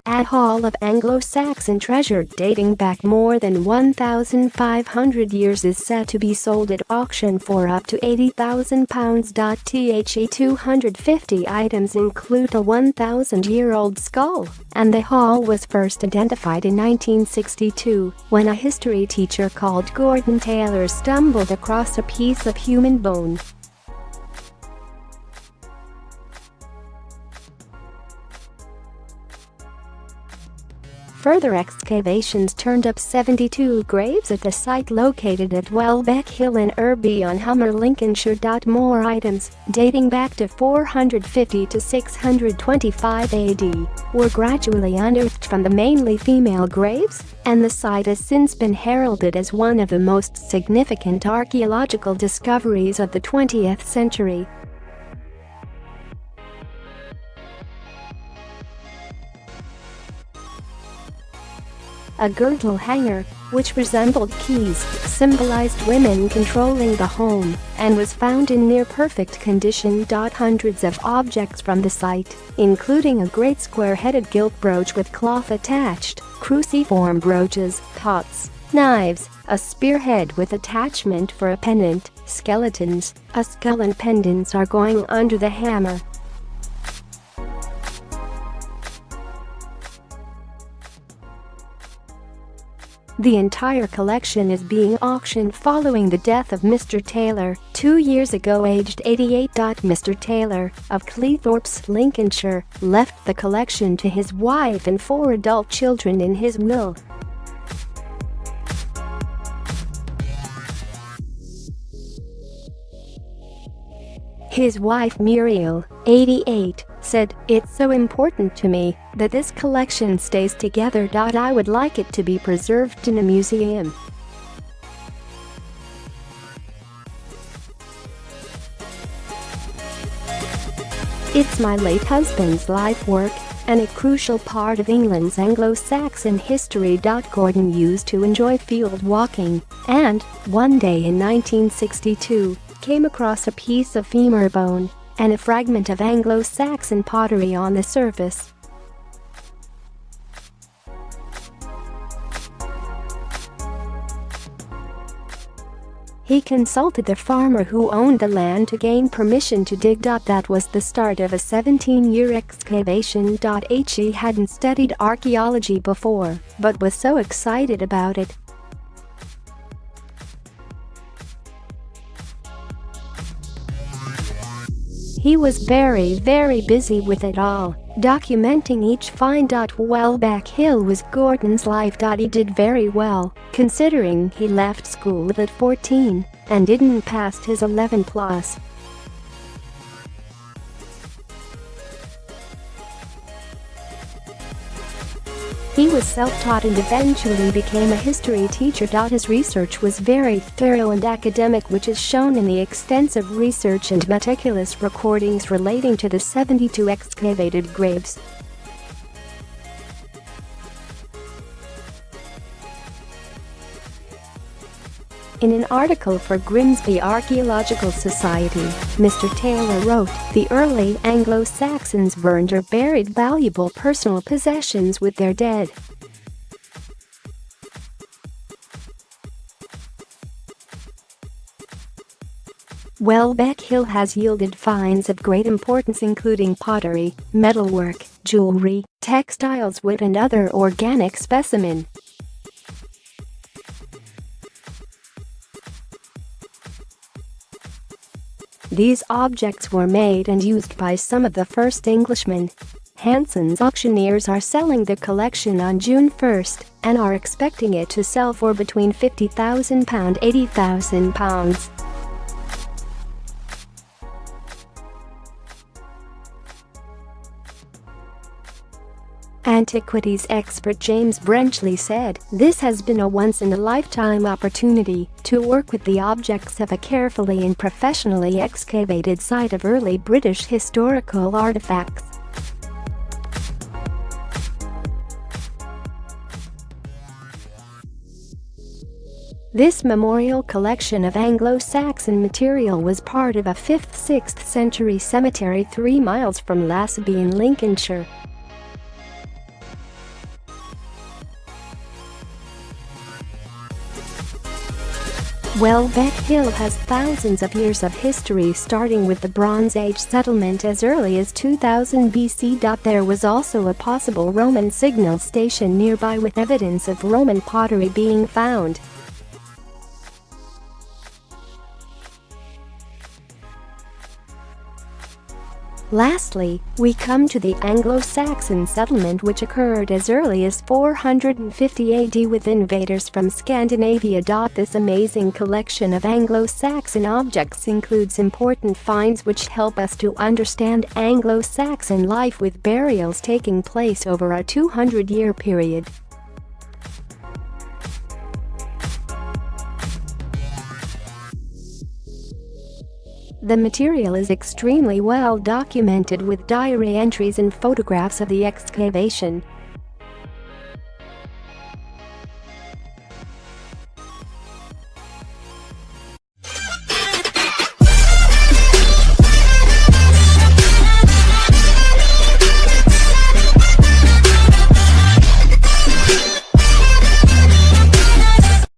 Ahaul of Anglo-Saxon treasure dating back more than 1,500 years is set to be sold at auction for up to £80,000. The 250 items include a 1,000-year-old skull, and the haul was first identified in 1962 when a history teacher called Gordon Taylor stumbled across a piece of human bone. Further excavations turned up 72 graves at the site located at Welbeck Hill in Irby-on-Humber, Lincolnshire.More. Items, dating back to 450 to 625 AD, were gradually unearthed from the mainly female graves, and the site has since been heralded as one of the most significant archaeological discoveries of the 20th century. A girdle hanger, which resembled keys, symbolized women controlling the home, and was found in near-perfect condition. Hundreds of objects from the site, including a great square-headed gilt brooch with cloth attached, cruciform brooches, pots, knives, a spearhead with attachment for a pendant, skeletons, a skull and pendants are going under the hammer. The entire collection is being auctioned following the death of Mr. Taylor 2 years ago, aged 88. Mr. Taylor, of Cleethorpes, Lincolnshire, left the collection to his wife and 4 adult children in his will. His wife Muriel, 88, said, "It's so important to me that this collection stays together. I would like it to be preserved in a museum." It's my late husband's life work and a crucial part of England's Anglo-Saxon history. Gordon used to enjoy field walking and, one day in 1962, came across a piece of femur bone and a fragment of Anglo-Saxon pottery on the surface. He consulted the farmer who owned the land to gain permission to dig. That was the start of a 17-year excavation. He hadn't studied archaeology before, but was so excited about it. He was very busy with it all, documenting each find. Welbeck Hill was Gordon's life. He did very well, considering he left school at 14 and didn't pass his 11+. He was self-taught and eventually became a history teacher. His research was very thorough and academic, which is shown in the extensive research and meticulous recordings relating to the 72 excavated graves. In an article for Grimsby Archaeological Society, Mr. Taylor wrote, "The early Anglo-Saxons burned or buried valuable personal possessions with their dead. Welbeck Hill has yielded finds of great importance, including pottery, metalwork, jewelry, textiles, wood and other organic specimens. These objects were made and used by some of the first Englishmen. Hanson's auctioneers are selling the collection on June 1st and are expecting it to sell for between £50,000 and £80,000. Antiquities expert James Brenchley said, "This has been a once-in-a-lifetime opportunity to work with the objects of a carefully and professionally excavated site of early British historical artifacts." This memorial collection of Anglo-Saxon material was part of a 5th-6th century cemetery 3 miles from Lasby in Lincolnshire. Welbeck Hill has thousands of years of history, starting with the Bronze Age settlement as early as 2000 BC. There was also a possible Roman signal station nearby with evidence of Roman pottery being found. Lastly, we come to the Anglo-Saxon settlement, which occurred as early as 450 AD with invaders from Scandinavia. This amazing collection of Anglo-Saxon objects includes important finds which help us to understand Anglo-Saxon life, with burials taking place over a 200-year period. The material is extremely well documented with diary entries and photographs of the excavation.